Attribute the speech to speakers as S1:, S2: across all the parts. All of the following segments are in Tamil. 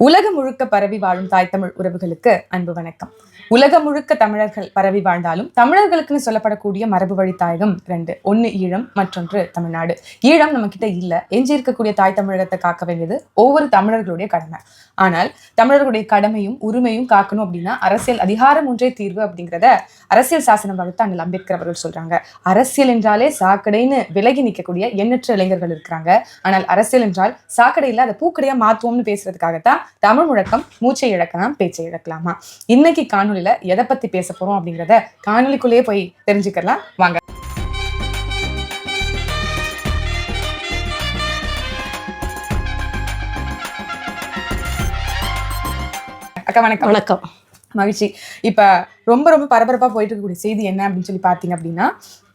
S1: உலகம் முழுக்க பரவி வாழும் தாய் தமிழ் உறவுகளுக்கு அன்பு வணக்கம். உலகம் முழுக்க தமிழர்கள் பரவி வாழ்ந்தாலும் தமிழர்களுக்குன்னு சொல்லப்படக்கூடிய மரபு வழி தாயகம் ரெண்டு. ஒன்னு ஈழம், மற்றொன்று தமிழ்நாடு. ஈழம் நம்ம கிட்ட இல்ல. எஞ்சி இருக்கக்கூடிய தாய் தமிழகத்தை காக்க வேண்டியது ஒவ்வொரு தமிழர்களுடைய கடமை. ஆனால் தமிழர்களுடைய கடமையும் உரிமையும் காக்கணும் அப்படின்னா அரசியல் அதிகாரம் ஒன்றே தீர்வு அப்படிங்கிறத அரசியல் சாசனம் வகுத்து அண்ணல் அம்பேத்கர் அவர்கள் சொல்றாங்க. அரசியல் என்றாலே சாக்கடைன்னு விலகி நிற்கக்கூடிய எண்ணற்ற இளைஞர்கள் இருக்கிறாங்க. ஆனால் அரசியல் என்றால் சாக்கடையில அதை பூக்கடையா மாத்துவோம்னு பேசுறதுக்காகத்தான் தமிழ் முழக்கம் மூச்சை இழக்கலாம் பேச்சை இழக்கலாமா. இன்னைக்கு காணொலியில எதை பத்தி பேச போறோம் அப்படிங்கிறத காணொலிக்குள்ளேயே போய் தெரிஞ்சுக்கலாம் வாங்க. அக்கா வணக்கம்.
S2: வணக்கம்.
S1: மகிழ்ச்சி. இப்ப ரொம்ப ரொம்ப பரபரப்பா போயிட்டு இருக்கக்கூடிய செய்தி என்ன அப்படின்னு சொல்லி பாத்தீங்க அப்படின்னா,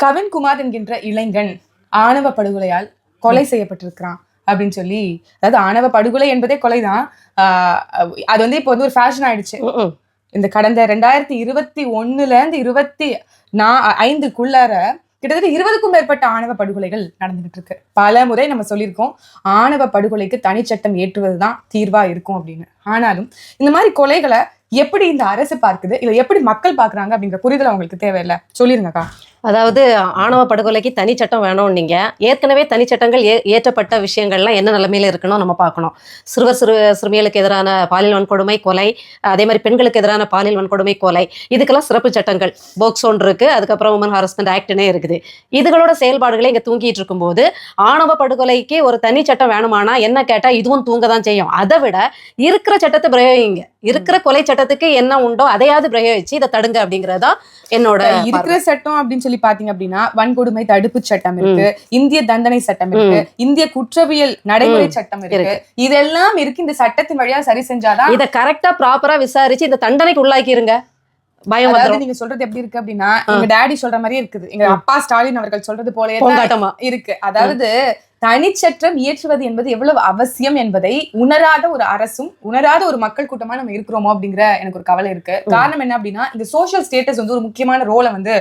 S1: கவின்குமார் என்கின்ற இளைஞன் ஆணவ படுகொலையால் கொலை செய்யப்பட்டிருக்கிறான் அப்படின்னு சொல்லி, அதாவது ஆணவ படுகொலை என்பதே கொலைதான். அது வந்து இப்போ வந்து ஒரு ஃபேஷன் ஆயிடுச்சு. இந்த கடந்த 2021 25 கிட்டத்தட்ட 20க்கும் மேற்பட்ட ஆணவ படுகொலைகள் நடந்துகிட்டு இருக்கு. பல முறை நம்ம சொல்லியிருக்கோம், ஆணவ படுகொலைக்கு தனிச்சட்டம் ஏற்றுவதுதான் தீர்வா இருக்கும் அப்படின்னு. ஆனாலும் இந்த மாதிரி கொலைகளை எப்படி இந்த அரசு பார்க்குது, இல்ல எப்படி மக்கள் பாக்குறாங்க அப்படிங்கிற புரிதல் அவங்களுக்கு தேவையில்லை. சொல்லிருங்கக்கா.
S2: அதாவது ஆணவ படுகொலைக்கு தனி சட்டம் வேணும். நீங்க ஏற்கனவே தனி சட்டங்கள் ஏற்றப்பட்ட விஷயங்கள்லாம் என்ன நிலைமையில இருக்கணும் நம்ம பார்க்கணும். சிறுமிகளுக்கு எதிரான பாலியல் வன்கொடுமை கொலை, அதே மாதிரி பெண்களுக்கு எதிரான பாலியல் வன்கொடுமை கொலை, இதுக்கெல்லாம் சிறப்பு சட்டங்கள் போக்சோன் இருக்கு. அதுக்கப்புறம் உமன் ஹாரஸ்மெண்ட் ஆக்ட்னே இருக்குது. இதுகளோட செயல்பாடுகளை இங்க தூங்கிட்டு இருக்கும்போது ஆணவ படுகொலைக்கு ஒரு தனி சட்டம் வேணுமானா என்ன கேட்டா இதுவும் தூங்க தான் செய்யும். அதை விட இருக்கிற சட்டத்தை பிரயோகிங்க. இருக்கிற கொலை சட்டத்துக்கு என்ன உண்டோ அதையாவது பிரயோகிச்சு இதை தடுங்க அப்படிங்கறதா என்னோட
S1: இருக்கிற சட்டம் அப்படின்னு சொல்லி பாத்தீங்க அப்படின்னா, வன்கொடுமை தடுப்பு சட்டம் இருக்கு, இந்திய தண்டனை சட்டம் இருக்கு, இந்திய குற்றவியல் நடைமுறை சட்டம் இருக்கு. இதெல்லாம் இருக்கு. இந்த சட்டத்தின் வழியா சரி செஞ்சாதான்
S2: இதை கரெக்டா ப்ராப்பரா விசாரிச்சு இந்த தண்டனைக்கு உள்ளாக்கிருங்க. பயம் வந்து
S1: நீங்க சொல்றது எப்படி இருக்கு அப்படின்னா, எங்க டாடி சொல்ற மாதிரியே இருக்குது. எங்க அப்பா ஸ்டாலின் அவர்கள் சொல்றது போலயே இருக்கு. அதாவது தனிச்சட்டம் இயற்றுவது என்பது எவ்வளவு அவசியம் என்பதை உணராத ஒரு அரசும் உணராத ஒரு மக்கள் கூட்டமா நம்ம இருக்கிறோமோ அப்படிங்கிற எனக்கு ஒரு கவலை இருக்கு. காரணம் என்ன அப்படின்னா, இந்த சோசியல் ஸ்டேட்டஸ் வந்து ஒரு முக்கியமான ரோலை வந்து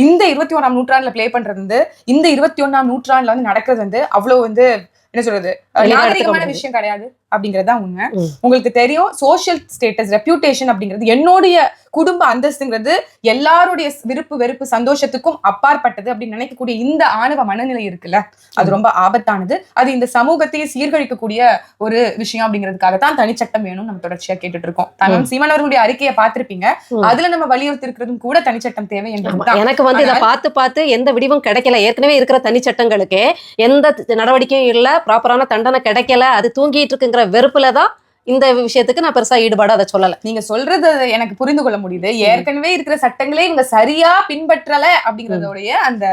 S1: இந்த 21ஆம் நூற்றாண்டுல பிளே பண்றது வந்து, இந்த 21ஆம் நூற்றாண்டுல வந்து நடக்கிறது வந்து அவ்வளவு வந்து என்ன சொல்றது, நாகரிகமான விஷயம் கிடையாது அப்படிங்கறதுதான் உண்மை. உங்களுக்கு தெரியும், சோசியல் ஸ்டேட்டஸ் ரெப்யூட்டேஷன் அப்படிங்கிறது, என்னுடைய குடும்ப அந்தஸ்துங்கிறது எல்லாருடைய விருப்பு வெறுப்பு சந்தோஷத்துக்கும் அப்பாற்பட்டது அப்படின்னு நினைக்கக்கூடிய இந்த ஆணவ மனநிலை இருக்குல்ல, அது ரொம்ப ஆபத்தானது. அது இந்த சமூகத்தையே சீர்கழிக்கக்கூடிய ஒரு விஷயம் அப்படிங்கிறதுக்காகத்தான் தனிச்சட்டம் வேணும் நம்ம தொடர்ச்சியா கேட்டுட்டு இருக்கோம். தங்கம் சீமான் அவர்களுடைய அறிக்கையை பார்த்திருப்பீங்க. அதுல நம்ம வலியுறுத்தி இருக்கிறதும் கூட தனிச்சட்டம் தேவை என்பது.
S2: எனக்கு வந்து இதை பார்த்து எந்த விடிவும் கிடைக்கல. ஏற்கனவே இருக்கிற தனிச்சட்டங்களுக்கு எந்த நடவடிக்கையும் இல்ல, ப்ராப்பரான தண்டனை கிடைக்கல, அது தூங்கிட்டு இருக்குங்கிற வெறுப்புலதான் இந்த விஷயத்துக்கு நான் பெருசா ஈடுபாடு அதை சொல்லல.
S1: நீங்க சொல்றது எனக்கு புரிந்து கொள்ள முடியுது. ஏற்கனவே இருக்கிற சட்டங்களே இவங்க சரியா பின்பற்றல அப்படிங்கறதோடைய அந்த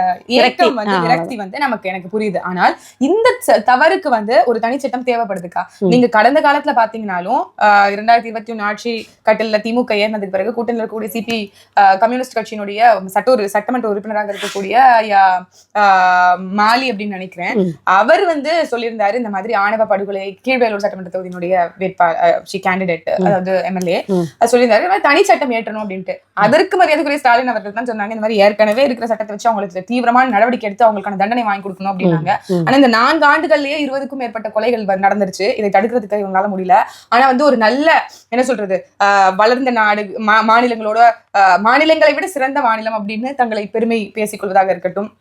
S1: ஏக்கம் வந்து விரக்தி வந்து எனக்கு புரியுது. ஆனால் இந்த தவறுக்கு வந்து ஒரு தனிச்சட்டம் தேவைப்படுதுக்கா. நீங்க கடந்த காலத்துல பாத்தீங்கன்னாலும் 2021 ஆட்சி கட்டல திமுக ஏறினதுக்கு பிறகு கூட்டணியில் இருக்கக்கூடிய சிபி கம்யூனிஸ்ட் கட்சியினுடைய சட்டமன்ற உறுப்பினராக இருக்கக்கூடிய மாலி அப்படின்னு நினைக்கிறேன், அவர் வந்து சொல்லியிருந்தாரு, இந்த மாதிரி ஆணவ படுகொலை கீழ்வேலூர் சட்டமன்ற தொகுதியினுடைய கேண்டிடேட், அதாவது எம்எல்ஏ சொல்லியிருந்தாரு தனி சட்டம் ஏற்றணும் அப்படின்ட்டு. அதற்கு மரியாதைக்குரிய ஸ்டாலின் அவர்கள் தான் சொன்னாங்க, இந்த மாதிரி ஏற்கனவே இருக்கிற சட்டத்தை வச்சு அவங்களுக்கு தீவிரமான நடவடிக்கை எடுத்து அவங்களுக்கான தண்டனை வாங்கி கொடுக்கணும் அப்படின்னாங்க. ஆனா இந்த 4 ஆண்டுகள்லயே 20க்கும் மேற்பட்ட கொலைகள் நடந்துருச்சு. இதை தடுக்கிறதுக்கு இவங்களால முடியல. ஆனா வந்து ஒரு நல்ல என்ன சொல்றது, வளர்ந்த நாடு மாநிலங்களோட மாநிலங்களை விட சிறந்த மாநிலம் அப்படின்னு தங்களை பெருமை பேசிக் கொள்வதாக இருக்கட்டும்,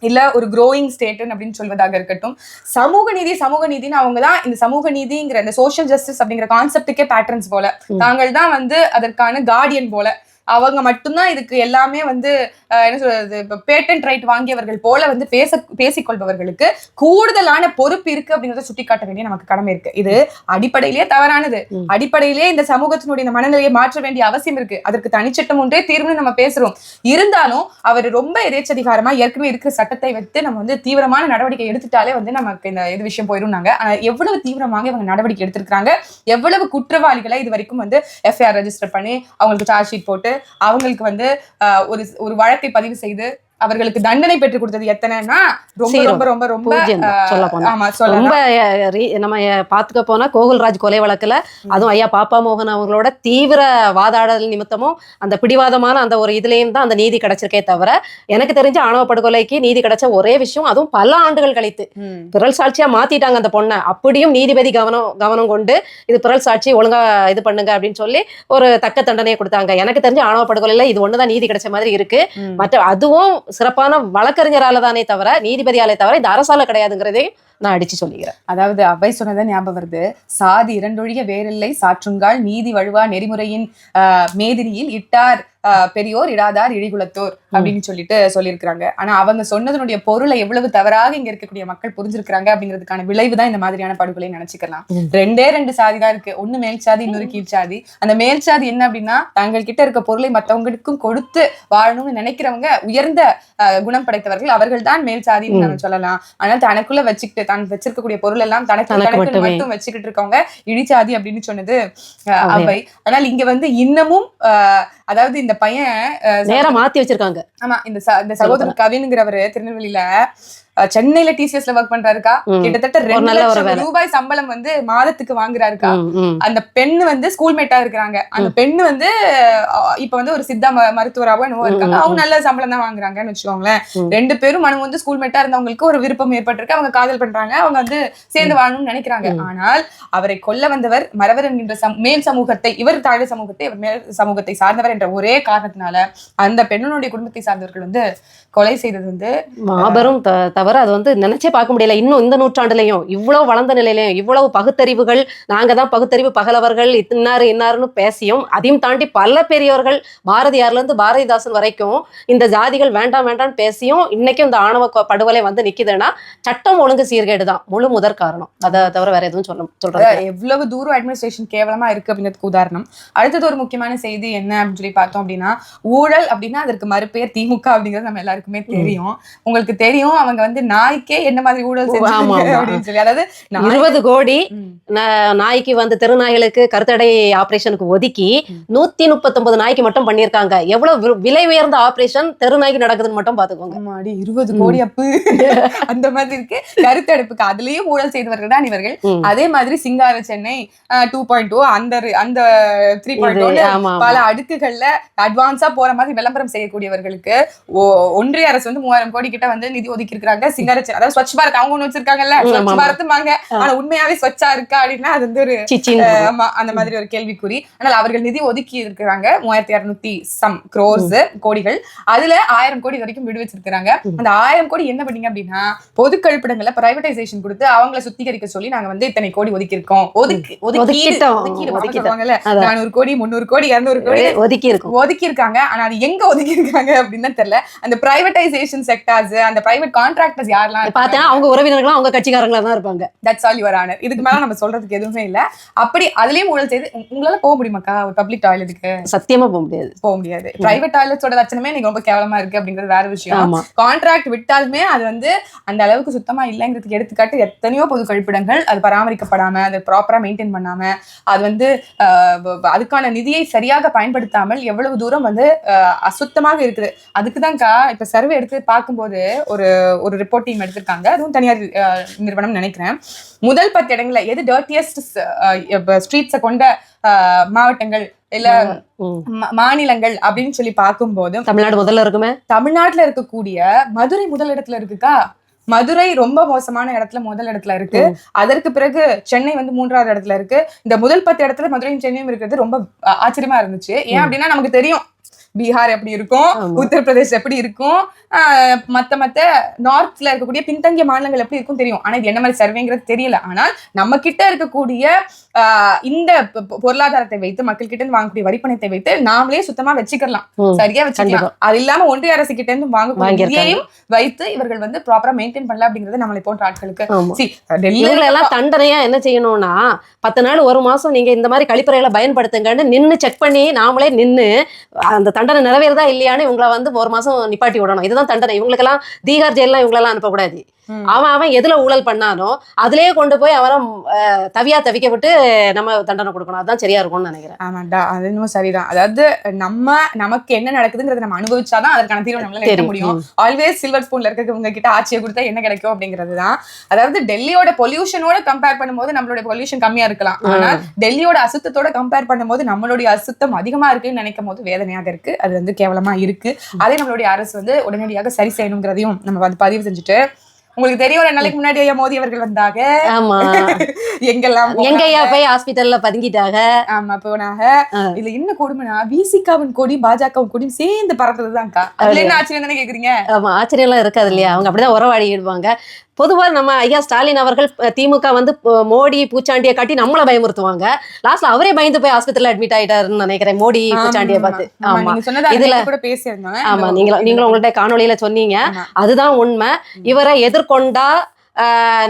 S1: இல்ல ஒரு க்ரோயிங் ஸ்டேட் அப்படின்னு சொல்வதாக இருக்கட்டும், சமூக நீதினு அவங்கதான் இந்த சமூக நீதிங்கிற இந்த சோசியல் ஜஸ்டிஸ் அப்படிங்கிற கான்செப்டுக்கே பேட்டர்ன்ஸ் போல, தாங்கள் தான் வந்து அதற்கான கார்டியன் போல, அவங்க மட்டும்தான் இதுக்கு எல்லாமே வந்து என்ன சொல்றது, பேட்டன்ட் ரைட் வாங்கியவர்கள் போல வந்து பேசிக்கொள்பவர்களுக்கு கூடுதலான பொறுப்பு இருக்கு அப்படிங்கறத சுட்டி காட்ட வேண்டிய நமக்கு கடமை இருக்கு. இது அடிப்படையிலேயே தவறானது. அடிப்படையிலேயே இந்த சமூகத்தினுடைய இந்த மனநிலையை மாற்ற வேண்டிய அவசியம் இருக்கு. அதற்கு தனிச்சட்டம் ஒன்றே தீர்வுன்னு நம்ம பேசுறோம். இருந்தாலும் அவர் ரொம்ப எதேச்சதிகாரமா ஏற்கனவே இருக்கிற சட்டத்தை வைத்து நம்ம வந்து தீவிரமான நடவடிக்கை எடுத்துட்டாலே வந்து நமக்கு இந்த இது விஷயம் போயிருந்தாங்க. எவ்வளவு தீவிரமாக இவங்க நடவடிக்கை எடுத்திருக்காங்க, எவ்வளவு குற்றவாளிகளை இது வரைக்கும் வந்து எஃப்ஐஆர் ரெஜிஸ்டர் பண்ணி அவங்களுக்கு சார்ஜ் ஷீட் போட்டு அவங்களுக்கு வந்து ஒரு வழக்கை பதிவு செய்து அவர்களுக்கு தண்டனை பெற்று கொடுத்தது எத்தனைன்னா ரொம்ப ரொம்ப ரொம்ப ரொம்ப
S2: சொல்ல போனா
S1: ஆமா
S2: ரொம்ப நம்ம பாத்துக்க போனா கோகுல்ராஜ் கொலை வழக்குல அதுவும் ஐயா பாப்பா மோகன் அவங்களோட தீவிர வாதாடல் நிமித்தமும் அந்த பிடிவாதமான அந்த ஒரு இதுலயும் தான் அந்த நீதி கிடைச்சிருக்கே தவிர எனக்கு தெரிஞ்ச ஆணவ படுகொலைக்கு நீதி கிடைச்ச ஒரே விஷயம், அதுவும் பல ஆண்டுகள் கழித்து பிறல் சாட்சியா மாத்திட்டாங்க அந்த பொண்ணை. அப்படியும் நீதிபதி கவனம் கொண்டு இது பிறல் சாட்சி ஒழுங்கா இது பண்ணுங்க அப்படின்னு சொல்லி ஒரு தக்க தண்டனையை கொடுத்தாங்க. எனக்கு தெரிஞ்ச ஆணவ படுகொலையில இது ஒண்ணுதான் நீதி கிடைச்ச மாதிரி இருக்கு. மற்ற அதுவும் சிறப்பான வழக்கறிஞரால தானே தவிர நீதிபதியாலே தவிர இந்த அரசால கிடையாதுங்கிறதே நான் அடிச்சு சொல்லிக்கிறேன்.
S1: அதாவது அவை சொன்னதை ஞாபகம் வருது. சாதி இரண்டொழிய வேறில்லை சாற்றுங்கால் நீதி வழுவா நெறிமுறையின் மேதினியில் இட்டார் பெரியோர் இடாதார் இழிகுலத்தோர் அப்படின்னு சொல்லியிருக்கிறாங்க. ஆனா அவங்க சொன்னதனுடைய பொருளை எவ்வளவு தவறாக இங்க இருக்கக்கூடிய மக்கள் புரிஞ்சிருக்கிறாங்க அப்படிங்கிறதுக்கான விளைவுதான் இந்த மாதிரியான படுகொலை நினைச்சுக்கலாம். ரெண்டு சாதி தான் இருக்கு, ஒண்ணு மேல் சாதி இன்னொரு கீழ் சாதி. அந்த மேல் சாதி என்ன அப்படின்னா தங்கள் கிட்ட இருக்க பொருளை மற்றவங்களுக்கும் கொடுத்து வாழணும்னு நினைக்கிறவங்க உயர்ந்த குணம் படைத்தவர்கள், அவர்கள் தான் மேல் சாதின்னு நம்ம சொல்லலாம். ஆனா தனக்குள்ள வச்சுக்கிட்டு தான் வச்சிருக்கக்கூடிய பொருள் எல்லாம் தனக்கு மட்டும் வச்சுக்கிட்டு இருக்கவங்க இழிச்சாதி அப்படின்னு சொன்னது அவை. ஆனால் இங்க வந்து இன்னமும் அதாவது இந்த பையன்
S2: நேரா மாத்தி வச்சிருக்காங்க.
S1: ஆமா, இந்த சகோதரர் கவின்ங்கிறவரு திருநெல்வேலியில சென்னையில டிசிஎஸ்ல ஒர்க் பண்றாருக்கா. கிட்டத்தட்ட 2 லட்சம் ரூபாய் சம்பளம் வந்து மாதத்துக்கு வாங்குறாருக்கா. அந்த பெண்ணு வந்து ஸ்கூல்மேட்டா இருக்கிறாங்க. அந்த பெண்ணு வந்து இப்ப வந்து ஒரு சித்தா மருத்துவராவோ என்னவோ இருக்காங்க. அவங்க நல்ல சம்பளம் தான் வாங்குறாங்கன்னு வச்சுக்கோங்களேன். 2 பேரும் மனு வந்து ஸ்கூல்மேட்டா இருந்தவங்களுக்கு ஒரு விருப்பம் ஏற்பட்டிருக்கு. அவங்க காதல் பண்றாங்க, அவங்க வந்து சேர்ந்து வாழணும்னு நினைக்கிறாங்க. ஆனால் அவரை கொல்ல வந்தவர் மறவர் என்கின்ற மேல் சமூகத்தை, இவர் தாழ்வு சமூகத்தை, இவர் மேல் சமூகத்தை சார்ந்தவர் என்ற ஒரே காரணத்தினால அந்த பெண்ணுடைய குடும்பத்தை சார்ந்தவர்கள் வந்து கொலை செய்தது வந்து
S2: மாபெரும் தவிர அது வந்து நினைச்சே பார்க்க முடியல. இன்னும் இந்த நூற்றாண்டுலையும் இவ்வளவு வளர்ந்த நிலையிலையும் இவ்வளவு பகுத்தறிவுகள், நாங்க தான் பகுத்தறிவு பகலவர்கள் இன்னாருன்னு பேசியும் அதையும் தாண்டி பல பெரியவர்கள் பாரதியார்ல இருந்து பாரதிதாசன் வரைக்கும் இந்த ஜாதிகள் வேண்டாம் வேண்டாம் பேசியும் இன்னைக்கும் இந்த ஆணவ படுகொலை வந்து நிக்குதுன்னா சட்டம் ஒழுங்கு சீர்கேடுதான் முழு முதற் காரணம். அதை தவிர வேற எதுவும் சொல்றது
S1: எவ்வளவு தூரம் அட்மினிஸ்ட்ரேஷன் கேவலமா இருக்கு அப்படின்றதுக்கு உதாரணம். அடுத்தது ஒரு முக்கியமான செய்தி என்ன அப்படின்னு சொல்லி பார்த்தோம் அப்படின்னா, ஊழல் அப்படின்னா அதற்கு மறுபெயர் திமுக அப்படிங்கிறது நம்ம எல்லாருக்குமே தெரியும். உங்களுக்கு தெரியும் அவங்க வந்து நாய்க்கே என்ன மாதிரி ஊழல் செஞ்சாங்க அப்படின்னு சொல்லி. அதாவது
S2: 20 கோடி நாய்க்கு வந்து தெருநாய்களுக்கு கருத்தடை ஆபரேஷனுக்கு ஒதுக்கி 139 நாய்க்கு மட்டும் பண்ணிருக்காங்க. எவ்வளவு விலை உயர்ந்த ஆபரேஷன் தெருநாய்க்கு நடக்குதுன்னு மட்டும் பாத்துக்கோங்க.
S1: 20 கோடி அப்பு அந்த மாதிரி இருக்கு கருத்தடைப்புக்கு. அதுலயும் ஊழல் செய்தவர்கள் தான் இவர்கள். அதே மாதிரி சிங்கார சென்னை 2.0 அந்த 3.0 பல அடுக்குகள்ல அட்வான்ஸா போற மாதிரி விளம்பரம் செய்யக்கூடியவர்களுக்கு ஒன்றிய அரசு வந்து 3000 கோடி கிட்ட வந்து நிதி ஒதுக்கி இருக்காங்க. சிங்கார அதாவது ஸ்வச் பாரத் அவங்க ஒண்ணு வச்சிருக்காங்கல்ல, ஸ்வச் பாரத்மாங்க. ஆனா உண்மையாவே ஸ்வச்சா இருக்கா அப்படின்னா அது வந்து ஒரு அந்த மாதிரி ஒரு கேள்விக்குறி. ஆனால் அவர்கள் நிதி ஒதுக்கி இருக்கிறாங்க 3600 கோடிகள். அதுல 1000 கோடி வரைக்கும் விடுவிச்சிருக்காங்க. அந்த 1000 கோடி என்ன பண்ணீங்க அப்படின்னா பொது கழிப்பிடங்கள்ல பிரைவேடைசேஷன் கொடுத்து அவங்களை சுத்திகரிக்க சொல்லி நாங்க வந்து இத்தனை கோடி ஒதுக்கி இருக்கோம். ஒதுக்கிடுவாங்கல்ல 400 கோடி 300 கோடி 200 கோடி ஒதுக்கி இருக்காங்க. ஆனா அது எங்க ஒதுக்கி இருக்காங்க அப்படின்னு தெரியல. அந்த பிரைவேடைசேஷன் செக்டார்ஸ், அந்த பிரைவேட் கான்ட்ராக்டர்ஸ் யாரெல்லாம்
S2: பார்த்தா அவங்க உறவினர்களும் அவங்க கட்சிக்காரங்களா தான் இருப்பாங்க.
S1: That's all your honour. இதுக்கு மேல நம்ம சொல்றதுக்கு எதுவுமே இல்ல. அப்படி அதுலயும் ஊழல் செய்து உங்களால போக முடியுமாக்கா ஒரு பப்ளிக் டாய்லெட்டுக்கு?
S2: சத்தியமா போக முடியாது.
S1: பிரைவேட் டாய்லெட்ஸோட லட்சணமே நீங்க ரொம்ப கேவலமா இருக்கு அப்படிங்கிறது வேற விஷயம். கான்ட்ராக்ட் விட்டாலுமே அது வந்து அந்த அளவுக்கு சுத்தமா இல்லைங்கிறதுக்கு எடுத்துக்காட்டு எத்தனையோ பொது கழிப்பிடங்கள் அது பராமரிக்கப்படாம, அதை ப்ராப்பரா மெயின்டைன் பண்ணாம, அது வந்து அதுக்கான நிதியை சரியாக பயன்படுத்தாமல் எவ்வளவு தூரம் வந்து அசுத்தமாக இருக்குது. அதுக்குதான்க்கா இப்ப சர்வே எடுத்து பார்க்கும்போது ஒரு ரிப்போர்ட் டீம் எடுத்திருக்காங்க. அதுவும் தனியார் நிறுவனம் நினைக்கிறேன். முதல் 10 இடங்கள்ல எது டர்ட்டியஸ்ட் ஸ்ட்ரீட்ஸை கொண்ட மாவட்டங்கள் இல்ல மாநிலங்கள் அப்படின்னு சொல்லி பார்க்கும்போது
S2: தமிழ்நாடு முதல்ல இருக்குமே.
S1: தமிழ்நாட்டுல இருக்கக்கூடிய மதுரை முதல் இடத்துல இருக்குக்கா. மதுரை ரொம்ப மோசமான இடத்துல முதல் இடத்துல இருக்கு. அதற்கு பிறகு சென்னை வந்து 3வது இடத்துல இருக்கு. இந்த முதல் 10 இடத்துல மதுரையும் சென்னையும் இருக்கிறது ரொம்ப ஆச்சரியமா இருந்துச்சு. ஏன் அப்படின்னா நமக்கு தெரியும் பீகார் எப்படி இருக்கும், உத்தரப்பிரதேஷ் எப்படி இருக்கும், மத்த நார்த்ல இருக்கக்கூடிய பின்தங்கிய மாநிலங்கள் எப்படி இருக்கும் தெரியும். ஆனா இது என்ன மாதிரி சர்வேங்கிறது தெரியல. ஆனால் நம்ம கிட்ட இருக்கக்கூடிய இந்த பொருளாதாரத்தை வைத்து மக்கள் கிட்ட இருந்து வாங்கக்கூடிய வரிப்பணத்தை வைத்து நாமளே சுத்தமா வச்சுக்கலாம், சரியா வச்சுக்கலாம். அது இல்லாம ஒன்றிய அரசு கிட்ட இருந்து வாங்கக்கூடிய வைத்து இவர்கள் வந்து ப்ராப்பரா மெயின்டைன் பண்ணல அப்படிங்கிறது நம்மளை போன்ற ஆட்களுக்கு
S2: டெல்லியில எல்லாம் தண்டனையா என்ன செய்யணும்னா 10 நாள் 1 மாசம் நீங்க இந்த மாதிரி கழிப்பறைகளை பயன்படுத்துங்கன்னு நின்னு செக் பண்ணி நாமளே நின்னு அந்த தண்டனை நிறைவேறதா இல்லையான்னு இவங்களை வந்து 1 மாசம் நிப்பாட்டி விடணும். இதுதான் தண்டனை. இவங்களுக்கெல்லாம் தீகார் ஜெயிலாம் இவங்களெல்லாம் அனுப்பக்கூடாது. அவன் எதுல ஊழல் பண்ணானோ அதுலயே கொண்டு போய் அவனை தவிக்க விட்டு நம்ம தண்டனை கொடுக்கணும். அதான் சரியா இருக்கும்னு நினைக்கிறேன்.
S1: ஆமாண்டா, அது இன்னும் சரிதான். அதாவது நமக்கு என்ன நடக்குதுங்கிறத நம்ம அனுபவிச்சாதான் அதற்கான தீர்வு நம்மளால எட்ட முடியும். ஆல்வேஸ் சில்வர் ஸ்பூன்ல இருக்கவங்க கிட்ட ஆட்சியை கொடுத்தா என்ன கிடைக்கும் அப்படிங்கிறதுதான். அதாவது டெல்லியோட பொல்யூஷனோட கம்பேர் பண்ணும்போது நம்மளுடைய பொல்யூஷன் கம்மியா இருக்கலாம். ஆனா டெல்லியோட அசுத்தத்தோட கம்பேர் பண்ணும்போது நம்மளுடைய அசுத்தம் அதிகமா இருக்குன்னு நினைக்கும் போது வேதனையாக இருக்கு. அது வந்து கேவலமா இருக்கு. அதே நம்மளுடைய அரசு வந்து உடனடியாக சரி செய்யணுங்கிறதையும் நம்ம வந்து பதிவு செஞ்சுட்டு, உங்களுக்கு தெரியும் 2 நாளைக்கு முன்னாடி ஐயா மோடி அவர்கள் வந்தாங்க. ஆமா,
S2: எங்கய்யா போய் ஹாஸ்பிட்டல்ல பதுங்கிட்டாங்க.
S1: ஆமா, போனாங்க. இதுல என்ன கொடுமைனா விசிகாவின் கொடி பாஜகவும் கொடியும் சேர்ந்து பறந்ததுதான்க்கா. அதுல என்ன ஆச்சரியம் தானே கேக்குறீங்க?
S2: ஆமா, ஆச்சரியம் எல்லாம் இருக்காது இல்லையா? அவங்க அப்படிதான் உறவாடிடுவாங்க. பொதுவா நம்ம ஐயா ஸ்டாலின் அவர்கள் திமுக வந்து மோடி பூச்சாண்டியை காட்டி நம்மள பயமுறுத்துவாங்க. லாஸ்ட்ல அவரே பயந்து போய் ஹாஸ்பிட்டல்ல அட்மிட் ஆயிட்டாருன்னு நினைக்கிறேன் மோடி பூச்சாண்டியை பார்த்து. ஆமா, இதுல கூட பேசியிருந்தோம். ஆமா, நீங்களும் உங்கள்ட்ட காணொலியில சொன்னீங்க. அதுதான் உண்மை. இவரை எதிர்கொண்டா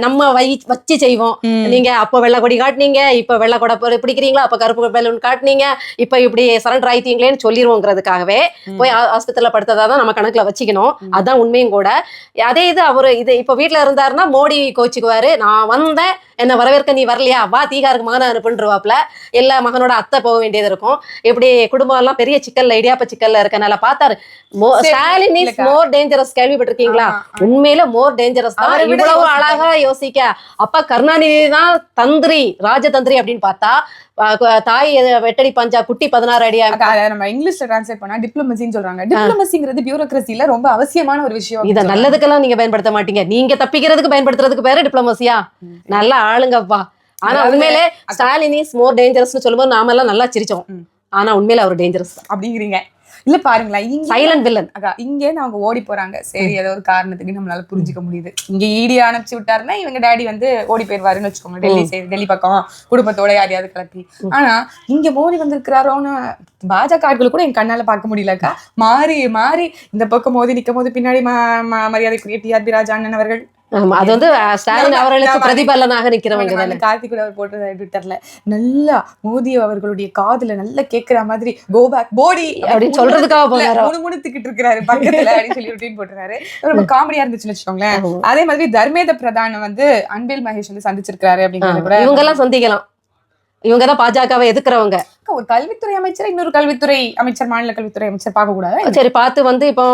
S2: நம்ம வச்சு செய்வோம். நீங்க அப்ப வெள்ளை கொடி காட்டினீங்க, இப்ப வெள்ளை கொடை பிடிக்கிறீங்களா, அப்ப கருப்பு பலூன் காட்டினீங்க, இப்ப இப்படி சரண்டர் ஆயிட்டீங்களேன்னு சொல்லிருவோங்கிறதுக்காகவே போய் ஹாஸ்பிட்டல்ல படுத்ததான் நம்ம கணக்குல வச்சுக்கணும். அதான் உண்மையும் கூட. அதே இது இப்ப வீட்டுல இருந்தாருன்னா மோடி கோச்சுக்குவாரு. நான் வந்தேன், என்ன வரவேற்க நீ வரலையா, வா தீகாருக்கு மகனை அனுப்புன்றுவாப்ல. எல்லா மகனோட அத்தை போக வேண்டியது இருக்கும். இப்படி குடும்பம் எல்லாம் பெரிய சிக்கல்ல, இடியாப்ப சிக்கல்ல இருக்கனால பார்த்தாரு. Stalin is more dangerous. கேள்விப்பட்டிருக்கீங்களா? உண்மையில மோர் டேஞ்சரஸ் தான். இவ்வளவு அழகா யோசிக்க அப்பா கருணாநிதி தான் தந்திரி, ராஜதந்திரி அப்படின்னு பார்த்தா தாய் வெட்டடி பஞ்சா குட்டி 16 அடி.
S1: நம்ம இங்கிலீஷ்ல டிரான்ஸ்லேட் பண்ணா டிப்ளமசின்னு சொல்றாங்க. டிப்ளமசிங்கிறது பியூரோக்ரஸில ரொம்ப அவசியமான ஒரு விஷயம்.
S2: இத நல்லதுக்கெல்லாம் நீங்க பயன்படுத்த மாட்டீங்க. நீங்க தப்பிக்கிறதுக்கு பயன்படுத்துறதுக்கு பேரு டிப்ளமசியா? நல்லா ஆளுங்கப்பா. ஆனா உண்மையிலே ஸ்டாலின் இஸ் மோர் டேஞ்சரஸ்னு சொல்லும்போது நாம எல்லாம் நல்லா சிரிச்சோம். ஆனா உண்மையில அவர் டேஞ்சரஸ்
S1: அப்படிங்கிறீங்க. இல்ல பாருங்களேன்,
S2: சைலண்ட் வில்லன்.
S1: இங்க அவங்க ஓடி போறாங்க. சரி, ஏதோ ஒரு காரணத்துக்கு நம்மளால புரிஞ்சுக்க முடியுது. இங்க ஈடி அனுப்பிச்சு விட்டாருன்னா இவங்க டாடி வந்து ஓடி போயிருவாருன்னு வச்சுக்கோங்க. டெல்லி பக்கம் குடும்பத்தோட யாரையாவது கிளப்பி. ஆனா இங்க மோடி வந்திருக்கிறாரோன்னு பாஜக ஆட்கள் கூட என் கண்ணால பார்க்க முடியலக்கா. மாறி மாறி இந்த பக்கம் மோதி நிக்கும் போது பின்னாடி மரியாதைக்குரிய டிஆர்பி ராஜா அண்ணன் அவர்கள்.
S2: அது வந்து ஸ்டாலின் அவர்களுக்கு பிரதிபலனாக நிக்கிறவங்க.
S1: கார்த்திக் கூட அவர் போட்டது ட்விட்டர்ல நல்லா மோடி அவர்களுடைய காதுல நல்லா கேக்குற மாதிரி கோ பேக் போடி
S2: அப்படின்னு சொல்றதுக்காக போறாரு.
S1: முணுமுணுத்துக்கிட்டு இருக்கிறாரு பக்கத்துல அப்படின்னு சொல்லி ட்வீட் போட்டுறாரு. ரொம்ப காமெடியா இருந்துச்சுன்னு வச்சுக்கோங்களேன். அதே மாதிரி தர்மேந்திர பிரதான் வந்து அன்பில் மகேஷ் வந்து சந்திச்சிருக்காரு அப்படிங்கிறது கூட
S2: இவங்க எல்லாம் சந்திக்கலாம். இவங்கதான் பாஜகவை எதிர்க்கிறவங்க.
S1: ஒரு கல்வித்துறை அமைச்சர் இன்னொரு கல்வித்துறை அமைச்சர், மாநில கல்வித்துறை அமைச்சர் பார்க்க கூடாது?
S2: சரி, பார்த்து வந்து இப்போ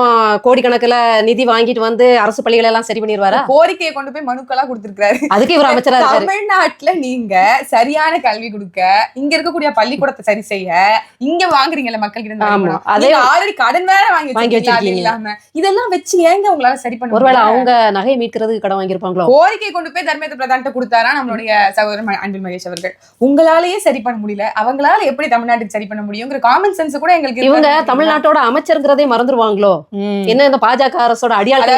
S2: கோடிக்கணக்குல நிதி வாங்கிட்டு வந்து அரசு பள்ளிகளை எல்லாம் சரி பண்ணிடுவாரா?
S1: கோரிக்கையை கொண்டு போய் மனுக்களா கொடுத்திருக்காரு.
S2: அதுக்கு இவர் அமைச்சரா இருக்காரு.
S1: தமிழ்நாட்டுல நீங்க சரியான கல்வி கொடுக்க, இங்க இருக்கக்கூடிய பள்ளிக்கூடத்தை சரி செய்ய இங்க வாங்குறீங்கல்ல மக்கள் கிட்ட. அதே ஆல்ரெடி கடன் வேற வாங்கி வச்சிருக்கீங்க. இதெல்லாம் வச்சு ஏங்க உங்களால சரி பண்ண?
S2: ஒருவேளை அவங்க நகை மீட்கிறதுக்கு கடன் வாங்கியிருப்பாங்களோ?
S1: கோரிக்கையை கொண்டு போய் தர்மேந்திர பிரதான் கொடுத்தாரா நம்மளுடைய சகோதரர் அன்பில் மகேஷ் அவர்கள். உங்களாலேயே சரி பண்ண முடியல, அவங்களால எப்படி தமிழ்நாட்டுக்கு சரி பண்ண முடியுங்கிற காமன் சென்ஸ் கூட எங்களுக்கு.
S2: இவங்க தமிழ்நாட்டோட அமைச்சர்ங்கிறதே மறந்துருவாங்களோ? என்ன இந்த பாஜக அரசோட அடியாளம்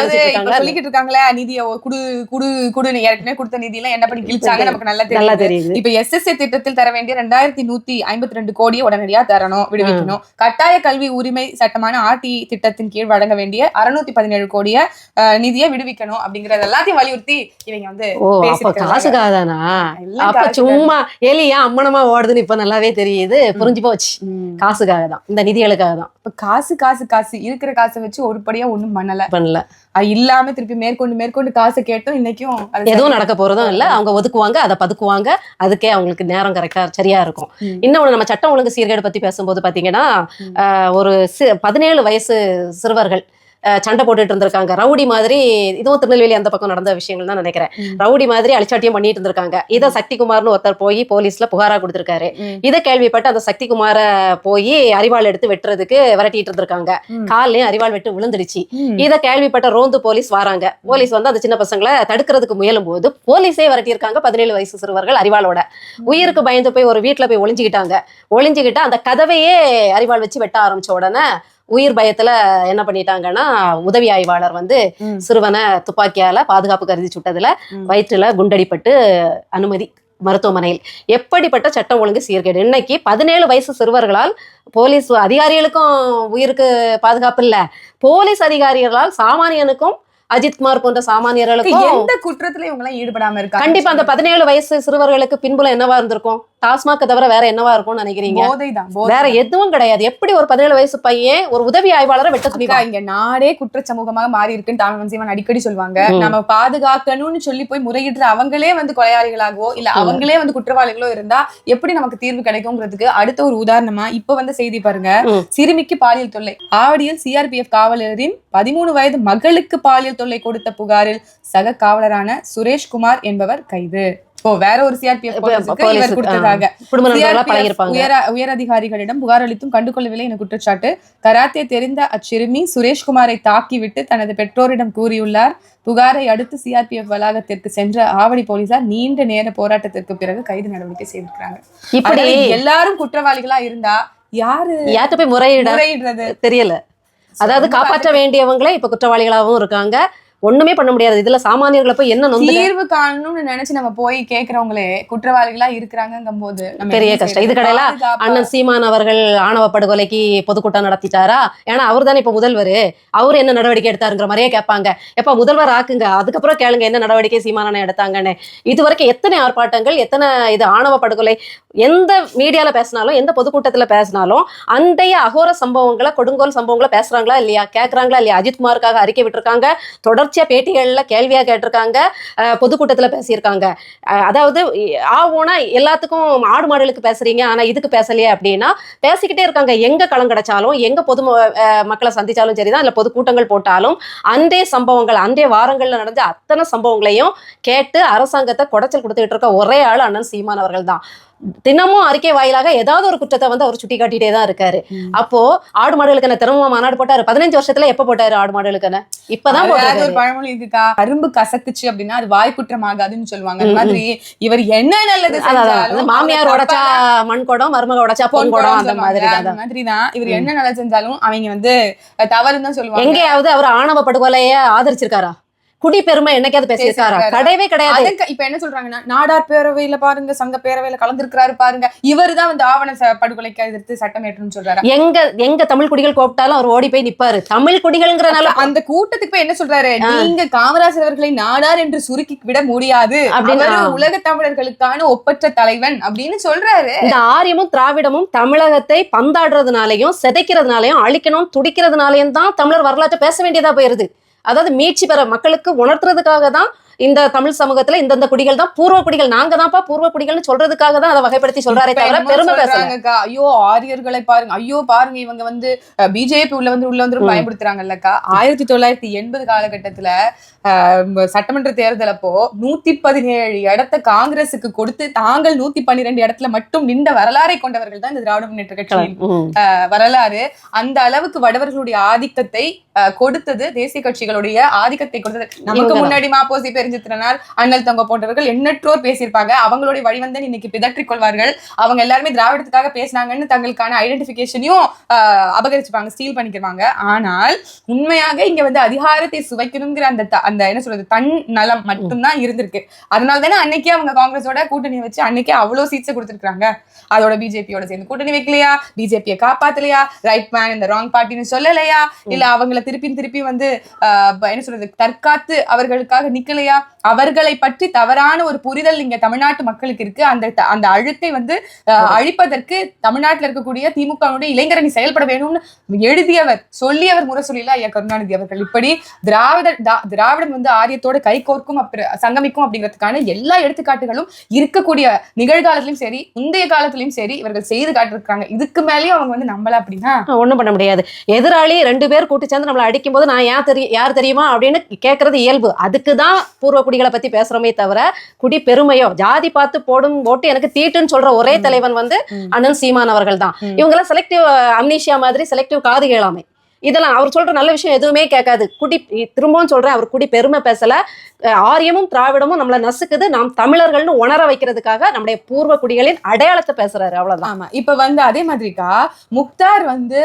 S1: சொல்லிக்கிட்டு இருக்காங்களே, நிதியை குடு குடு குடுன்னு ஏற்கனவே கொடுத்த நிதி எல்லாம் என்ன பண்ணி கிழிச்சாங்க நமக்கு நல்லா தெரியுது. இப்ப SSA திட்டத்தில் தர வேண்டிய 2152 கோடியை உடனடியா தரணும், விடுவிக்கணும். கட்டாய கல்வி உரிமை சட்டமான RT திட்டத்தின் கீழ் வழங்க வேண்டிய 617 கோடிய நிதியை விடுவிக்கணும் அப்படிங்கறது எல்லாத்தையும் வலியுறுத்தி இவங்க வந்து
S2: காசுக்காதானா? அப்ப சும்மா எலியா அம்மனமா ஓடுதுன்னு இப்ப நல்லாவே தெரியுது. புரிஞ்சு போச்சு. காசுக்காக தான், இந்த நிதிகளுக்காக தான்.
S1: காசு காசு காசு இருக்கிற காசை வச்சு ஒருபடியா ஒண்ணும் பண்ணல. இல்லாம திருப்பி மேற்கொண்டு காசு கேட்டும் இன்னைக்கும்
S2: எதுவும் நடக்க போறதும் இல்ல. அவங்க ஒதுக்குவாங்க, அதை பதுக்குவாங்க. அதுக்கே அவங்களுக்கு நேரம் கரெக்டா சரியா இருக்கும். இன்னொன்னு, நம்ம சட்டம் ஒழுங்கு சீர்கேடு பத்தி பேசும்போது பாத்தீங்கன்னா, ஒரு 17 வயசு சிறுவர்கள் சண்டை போட்டுட்டு இருந்திருக்காங்க. ரவுடி மாதிரி, இதுவும் திருநெல்வேலி அந்த பக்கம் நடந்த விஷயங்கள் தான் நினைக்கிறேன். ரவுடி மாதிரி அழிச்சாட்டியம் பண்ணிட்டு இருந்திருக்காங்க. இதை சக்திகுமார்னு ஒருத்தர் போய் போலீஸ்ல புகாரா கொடுத்திருக்காரு. இதை கேள்விப்பட்டு அந்த சக்திகுமார போய் அரிவாள் எடுத்து வெட்டுறதுக்கு விரட்டிட்டு இருந்திருக்காங்க. காலையும் அரிவாள் வெட்டு விழுந்துடுச்சு. இதை கேள்விப்பட்ட ரோந்து போலீஸ் வராங்க. போலீஸ் வந்து அந்த சின்ன பசங்களை தடுக்கிறதுக்கு முயலும் போது போலீஸே விரட்டியிருக்காங்க 17 வயசு சிறுவர்கள் அரிவாளோட. உயிருக்கு பயந்து போய் ஒரு வீட்டுல போய் ஒளிஞ்சுக்கிட்டு அந்த கதவையே அரிவாள் வச்சு வெட்ட ஆரம்பிச்ச உடனே உயிர் பயத்துல என்ன பண்ணிட்டாங்கன்னா, உதவி ஆய்வாளர் வந்து சிறுவனை துப்பாக்கியால பாதுகாப்பு கருதி சுட்டதுல வயிற்றுல குண்டடிப்பட்டு அனுமதி மருத்துவமனையில். எப்படிப்பட்ட சட்டம் ஒழுங்கு சீர்கேடு! இன்னைக்கு 17 வயசு சிறுவர்களால் போலீஸ் அதிகாரிகளுக்கும் உயிருக்கு பாதுகாப்பு இல்ல, போலீஸ் அதிகாரிகளால் சாமானியனுக்கும் அஜித்குமார் போன்ற சாமானியர்களுக்கும்
S1: எந்த குற்றத்துல இவங்க எல்லாம் ஈடுபடாம இருக்காங்க.
S2: கண்டிப்பா அந்த 17 வயசு சிறுவர்களுக்கு பின்புலம் என்னவா இருந்திருக்கும்? டாஸ்மாக் தவிர வேற என்னவா இருக்கும்னு நினைக்கிறீங்க?
S1: போதைதான்
S2: வேற எதுவும் கிடையாது. எப்படி ஒரு 17 வயசு பையன் ஒரு உதவி ஆய்வாளரை வெட்ட துணிவா?
S1: இங்க நாடே குற்ற சமூகமாக மாறி இருக்குன்னு தாமன் சீமான் அடிக்கடி சொல்லுவாங்க. நம்ம பாதுகாக்கணும்னு சொல்லி போய் முறையிட்டு அவங்களே வந்து கொலையாளிகளாகவோ இல்ல அவங்களே வந்து குற்றவாளிகளோ இருந்தா எப்படி நமக்கு தீர்வு கிடைக்கும்ங்கிறதுக்கு அடுத்த ஒரு உதாரணமா இப்ப வந்து செய்தி பாருங்க. சிறுமிக்கு பாலியல் தொல்லை. ஆவடியில் சிஆர்பிஎஃப் காவலரின் 13 வயது மகளுக்கு பாலியல் தொல்லை கொடுத்த புகாரில் சக காவலரான சுரேஷ்குமார் என்பவர் கைது. வேற ஒரு சிஆர்பிஎஃப் கொடுத்ததாக உயர் அதிகாரிகளிடம் புகார் அளித்தும் கண்டுகொள்ளவில்லை என குற்றச்சாட்டு. கராத்தே தெரிந்த அச்சிறுமி சுரேஷ்குமாரை தாக்கிவிட்டு தனது பெற்றோரிடம் கூறியுள்ளார். புகாரை அடுத்து சிஆர்பிஎஃப் வளாகத்திற்கு சென்ற ஆவடி போலீசார் நீண்ட நேர போராட்டத்திற்கு பிறகு கைது நடவடிக்கை செய்திருக்காங்க. இப்படி எல்லாரும் குற்றவாளிகளா இருந்தா யார்கிட்ட போய் முறையிடுறது தெரியல.
S2: அதாவது காப்பாற்ற வேண்டியவங்களே இப்ப குற்றவாளிகளாகவும் இருக்காங்க. ஒண்ணுமே பண்ண முடியாது. இதுல சாமானியர்களை போய் என்ன
S1: தீர்வு காணணும்னு நினைச்சு நம்ம போய் கேக்குறவங்களே குற்றவாளிகளா இருக்கிறாங்கும் போது
S2: பெரிய கஷ்டம். இது கடையில அண்ணன் சீமான் அவர்கள் ஆணவ படுகொலைக்கு பொதுக்கூட்டம் நடத்திட்டாரா? ஏன்னா அவர் தானே இப்ப முதல்வர். அவரு என்ன நடவடிக்கை எடுத்தாருங்கிற மாதிரியே கேட்பாங்க. எப்ப முதல்வர் ஆக்குங்க, அதுக்கப்புறம் கேளுங்க என்ன நடவடிக்கை சீமானனை எடுத்தாங்கன்னு. இது வரைக்கும் எத்தனை ஆர்ப்பாட்டங்கள், எத்தனை இது ஆணவ படுகொலை. எந்த மீடியால பேசினாலும் எந்த பொதுக்கூட்டத்துல பேசினாலும் அந்தைய அகோர சம்பவங்களை, கொடுங்கோல் சம்பவங்களை பேசுறாங்களா இல்லையா, கேட்கறாங்களா இல்லையா? அஜித்குமாருக்காக அறிக்கை விட்டுருக்காங்க, தொடர்ச்சியா பேட்டிகள்ல கேள்வியா கேட்டிருக்காங்க, பொதுக்கூட்டத்துல பேசியிருக்காங்க. அதாவது ஆவோனா எல்லாத்துக்கும் ஆடு மாடுகளுக்கு பேசுறீங்க ஆனா இதுக்கு பேசலையே அப்படின்னா பேசிக்கிட்டே இருக்காங்க. எங்க களம் கிடைச்சாலும் எங்க பொது மக்களை சந்திச்சாலும் சரிதான், இல்ல பொதுக்கூட்டங்கள் போட்டாலும் அன்றைய சம்பவங்கள், அன்றைய வாரங்கள்ல நடந்த அத்தனை சம்பவங்களையும் கேட்டு அரசாங்கத்தை குடைச்சல் கொடுத்துட்டு இருக்க ஒரே ஆள் அண்ணன் சீமான் அவர்கள் தான். தினமும் அறிக்கை வாயிலாக ஏதாவது ஒரு குற்றத்தை வந்து அவர் சுட்டி காட்டிட்டே தான் இருக்காரு. அப்போ ஆடு மாடுகளுக்கான தினமும் மாநாடு போட்டாரு. 15 வருஷத்துல எப்ப போட்டாரு ஆடு மாடுகளுக்கான? இப்பதான்
S1: ஒரு பழமொழி இருக்குக்கா, கரும்பு கசக்குச்சு அப்படின்னா அது வாய் குற்றமாகாதுன்னு சொல்லுவாங்க. அந்த மாதிரி இவர் என்ன நல்லது
S2: மாமியார் உடைச்சா மண் குடம், மருமக உடைச்சா பொன் குடம், அந்த
S1: மாதிரிதான் இவர் என்ன நல்லது செஞ்சாலும் அவங்க வந்து தவறுன்னு தான் சொல்லுவாங்க.
S2: எங்கேயாவது அவர் ஆணவ படுகொலைய ஆதரிச்சிருக்காரா? குடி பெருமை என்னைக்காவது பேசியிருக்காரா? கிடையவே கிடையாது.
S1: இப்ப என்ன சொல்றாங்கன்னா நாடார் பேரவையில பாருங்க, சங்க பேரவையில கலந்துருக்காரு பாருங்க, இவரு தான் வந்து ஆவண படுகொலைக்கு எதிர்த்து சட்டம் ஏற்றணும்னு சொல்றாரு.
S2: எங்க தமிழ் குடிகள் கூப்பிட்டாலும் அவர் ஓடி போய் நிப்பாரு. தமிழ் குடிகள்ங்கிறனால
S1: அந்த கூட்டத்துக்கு போய் என்ன சொல்றாரு, நீங்க காமராஜர் அவர்களை நாடார் என்று சுருக்கி விட முடியாது, அப்படின்னு உலக தமிழர்களுக்கான ஒப்பற்ற தலைவன் அப்படின்னு சொல்றாரு.
S2: இந்த ஆரியமும் திராவிடமும் தமிழகத்தை பந்தாடுறதுனாலையும் சிதைக்கிறதுனாலையும் அழிக்கணும் துடிக்கிறதுனாலையும் தான் தமிழர் வரலாற்றை பேச வேண்டியதா போயிருது. அதாவது மீட்சி பெற மக்களுக்கு உணர்த்துறதுக்காக தான் இந்த தமிழ் சமூகத்துல இந்தந்த குடிகள் தான் பூர்வ குடிகள், நாங்க தான்ப்பா பூர்வ குடிகள்னு சொல்றதுக்காக தான் அதை வகைப்படுத்தி சொல்றாரே தவிர பெருமை பேசுறாங்க.
S1: ஐயோ ஆரியர்களை பாருங்க, ஐயோ பாருங்க இவங்க வந்து பிஜேபி உள்ள வந்து பயன்படுத்துறாங்கல்லக்கா. 1980 காலகட்டத்துல சட்டமன்ற தேர்தல் அப்போ 117 இடத்த காங்கிரசுக்கு கொடுத்து தாங்கள் 112 இடத்துல மட்டும் நின்ற வரலாறை கொண்டவர்கள் தான் இந்த திராவிட முன்னேற்ற கட்சியின் வரலாறு. அந்த அளவுக்கு வடவர்களுடைய ஆதிக்கத்தை கொடுத்தது, தேசிய கட்சிகளுடைய ஆதிக்கத்தை கொடுத்தது. நமக்கு முன்னாடி மாப்போசி பெருஞ்சித்திரனார், அண்ணல் தங்க போன்றவர்கள் எண்ணற்றோர் பேசியிருப்பாங்க. அவங்களுடைய வழிவந்தன் இன்னைக்கு பிதற்றிக் கொள்வார்கள். அவங்க எல்லாருமே திராவிடத்துக்காக பேசினாங்கன்னு தங்களுக்கான ஐடென்டிபிகேஷனையும் அபகரிச்சுப்பாங்க, ஸ்டீல் பண்ணிக்கிறாங்க. ஆனால் உண்மையாக இங்க வந்து அதிகாரத்தை சுவைக்கணுங்கிற அந்த என்ன சொல்றது தன் நலம் மட்டும்தான் இருந்திருக்கு. அதனால தானே அன்னைக்கே அவங்க காங்கிரஸோட கூட்டணி வச்சு அன்னைக்கே அவ்வளவு சீட்ஸை கொடுத்துருக்காங்க. அதோட பிஜேபியோட சேர்ந்து கூட்டணி வைக்கலையா, பிஜேபியை காப்பாத்தலையா, ரைட் மேன் இந்த ராங் பார்ட்டின்னு சொல்லலையா, இல்ல அவங்கள திருப்பி வந்து என்ன சொல்றது தற்காத்து அவர்களுக்காக நிக்கலையா, அவர்களை பற்றி தவறான ஒரு புரிதல் இங்க தமிழ்நாட்டு மக்களுக்கு இருக்கு. அந்த அழுக்கை வந்து அழிப்பதற்கு தமிழ்நாட்டில் இருக்கக்கூடிய திமுகவுடைய இளைஞரணி செயல்பட வேணும்னு எழுதியவர் சொல்லியவர் முரசொலியில ஐயா கருணாநிதி அவர்கள். இப்படி திராவிடம் வந்து ஆரியத்தோட கை கோர்க்கும் சங்கமிக்கும் அப்படிங்கிறதுக்கான எல்லா எடுத்துக்காட்டுகளும் இருக்கக்கூடிய நிகழ்காலத்திலும் சரி முந்தைய காலத்திலயும் சரி இவர்கள் செய்து காட்டிருக்காங்க. இதுக்கு மேலேயும் அவங்க வந்து நம்மள அப்படின்னா
S2: ஒண்ணும் பண்ண முடியாது. எதிராளி 2 பேர் கூட்டி சேர்ந்து நம்மளை அடிக்கும் போது நான் யார் தெரியுமா அப்படின்னு கேட்கறது இயல்பு. அதுக்குதான் பூர்வ குடிகளை பத்தி பேசுறோமே தவிர குடி பெருமையோ ஜாதி பார்த்து போடும் ஓட்டு எனக்கு தீட்டுன்னு சொல்ற ஒரே தலைவன் வந்து அண்ணன் சீமான் அவர்கள் தான். இவங்க எல்லாம் செலக்டிவ் அம்னீஷியா மாதிரி செலக்டிவ் காது கேளாமை. இதெல்லாம் அவர் சொல்ற நல்ல விஷயம் எதுவுமே கேட்காது. திரும்பவும் சொல்றேன், அவர் குடி பெருமை பேசல. ஆரியமும் திராவிடமும் நம்மளை நசுக்குது, நாம் தமிழர்கள்னு உணர வைக்கிறதுக்காக நம்முடைய பூர்வ குடிகளின் அடையாளத்தை பேசுறாரு, அவ்வளவுதான்.
S1: ஆமா, இப்ப வந்து அதே மாதிரிக்கா முக்தார் வந்து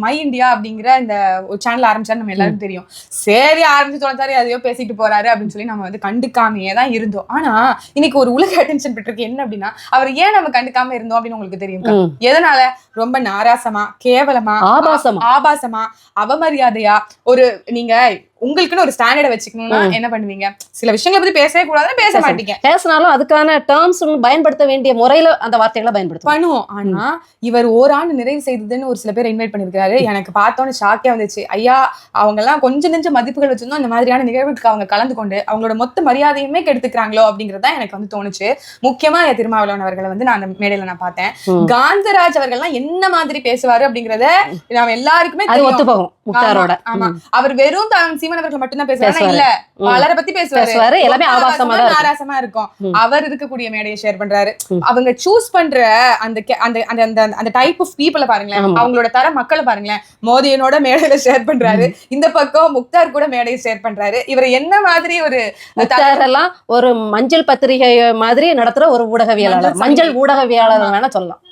S1: மை இந்தியா அப்படிங்கிற இந்த சேனல் ஆரம்பிச்சாரு, நம்ம எல்லாருக்கும் தெரியும். சரி ஆரம்பிச்சு தொலைச்சாரு, அதையோ பேசிட்டு போறாரு அப்படின்னு சொல்லி நம்ம வந்து கண்டுக்காமையே தான் இருந்தோம். ஆனா இன்னைக்கு ஒரு உலக அட்டென்ஷன் பெற்றிருக்கு. என்ன அப்படின்னா அவர் ஏன் நம்ம கண்டுக்காம இருந்தோம் அப்படின்னு உங்களுக்கு தெரியும். எதனால? ரொம்ப நாராசமா, கேவலமா, ஆபாசமா, அவமரியாதையா, ஒரு நீங்க உங்களுக்குன்னு ஒரு ஸ்டாண்டர்டை வச்சுக்கணும்னா என்ன பண்ணுவீங்க? சில விஷயங்களை பத்தி பேசவே கூடாதுன்னு பேச மாட்டீங்க,
S2: பேசினாலும் அதுக்கான டேர்ம்ஸ் பயன்படுத்த வேண்டிய முறையில அந்த வார்த்தைகளை பயன்படுத்துவோம்.
S1: பண்ணுவோம். ஆனா இவர் ஓராண்டு நிறைவு செய்ததுன்னு ஒரு சில பேர் இன்வைட் பண்ணிருக்காரு. எனக்கு பார்த்தோன்னு ஷாக்கே வந்துச்சு. ஐயா, அவங்க எல்லாம் கொஞ்சம் நெஞ்ச மதிப்புகள் வச்சிருந்தோம், இந்த மாதிரியான நிகழ்வுக்கு அவங்க கலந்து கொண்டு அவங்களோட மொத்த மரியாதையுமே கெடுத்துக்கிறாங்களோ அப்படிங்கறதா எனக்கு வந்து தோணுச்சு. முக்கியமா திருமாவளவன் அவர்களை வந்து நான் அந்த மேடையில நான் பார்த்தேன். காந்தராஜ் அவர்கள்லாம் என்ன மாதிரி பேசுவாரு அப்படிங்கறத நாம எல்லாருக்குமே
S2: ஒத்துப்போகும் முக்தாரோட.
S1: ஆமா, அவர் வெறும் சீமான் அவர்கள் மட்டும்தான் பேசுவாரு இல்ல, பலரை பத்தி பேசுவாரு.
S2: எல்லாமே
S1: ஆபாசமா இருக்கும். அவர் இருக்கக்கூடிய மேடையை ஷேர் பண்றாரு. அவங்க சூஸ் பண்ற அந்த டைப் ஆஃப் பீப்புளை பாருங்களேன், அவங்களோட தர மக்களை பாருங்களேன். மோதியனோட மேடையில ஷேர் பண்றாரு, இந்த பக்கம் முக்தார் கூட மேடையை ஷேர் பண்றாரு. இவர் என்ன மாதிரி ஒரு
S2: எல்லாம் ஒரு மஞ்சள் பத்திரிகை மாதிரி நடத்துற ஒரு ஊடகவியலாளர், மஞ்சள் ஊடகவியலாளர் வேணா சொல்லலாம்.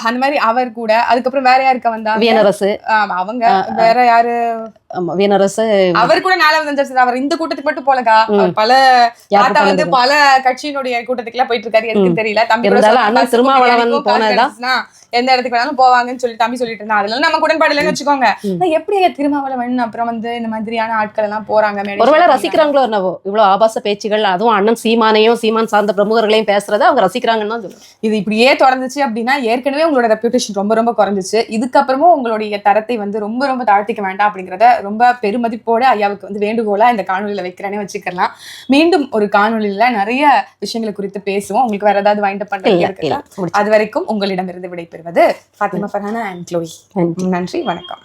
S1: அந்த மாதிரி அவர் கூட. அதுக்கப்புறம் வேற யாருக்க வந்தா?
S2: வீனரசு.
S1: அவங்க வேற யாரு?
S2: வீனரசு. அவர்
S1: கூட நாளை வந்து அவர் இந்த கூட்டத்துக்கு மட்டும் போலக்கா, பல தாத்தா வந்து பல கட்சியினுடைய கூட்டத்துக்கு எல்லாம் போயிட்டு இருக்காரு. எனக்கு தெரியல. தம்பி
S2: அண்ணன் திருமாவளவன் போனதுதான்
S1: எந்த இடத்துக்கு வேணாலும் போவாங்கன்னு சொல்லி தம்பி சொல்லிட்டு இருந்தா. அதெல்லாம் நம்ம உடன்பாடு இல்லைன்னு வச்சுக்கோங்க. எப்படி திருமாவளவன் அப்புறம் வந்து இந்த மாதிரியான ஆட்கள் எல்லாம் போறாங்க?
S2: ஒருவேளை ரசிக்கிறாங்களோ என்னவோ இவ்வளவு ஆபாச பேச்சுகள், அதுவும் அண்ணன் சீமானையும் சீமான் சார்ந்த பிரமுகர்களையும் பேசுறத அவங்க ரசிக்கிறாங்கன்னு தான் சொல்லுவாங்க.
S1: இது இப்படியே தொடர்ந்துச்சு அப்படின்னா ஏற்கனவே உங்களோட ரெப்யூட்டேஷன் ரொம்ப ரொம்ப குறைஞ்சிச்சு. இதுக்கப்புறமும் உங்களுடைய தரத்தை வந்து ரொம்ப ரொம்ப தாழ்த்திக்க வேண்டாம் அப்படிங்கறத ரொம்ப பெருமதிப்போட ஐயாவுக்கு வந்து வேண்டுகோளா இந்த காணொலியில வைக்கிறேன்னு வச்சுக்கலாம். மீண்டும் ஒரு காணொலியில நிறைய விஷயங்களை குறித்து பேசுவோம். உங்களுக்கு வேற ஏதாவது வைண்ட் அப் பண்றீங்க? அது வரைக்கும் உங்களிடமிருந்து விடைபெறுவது ஃபாத்திமா ஃபர்ஹானா அண்ட் க்ளோயி. நன்றி, வணக்கம்.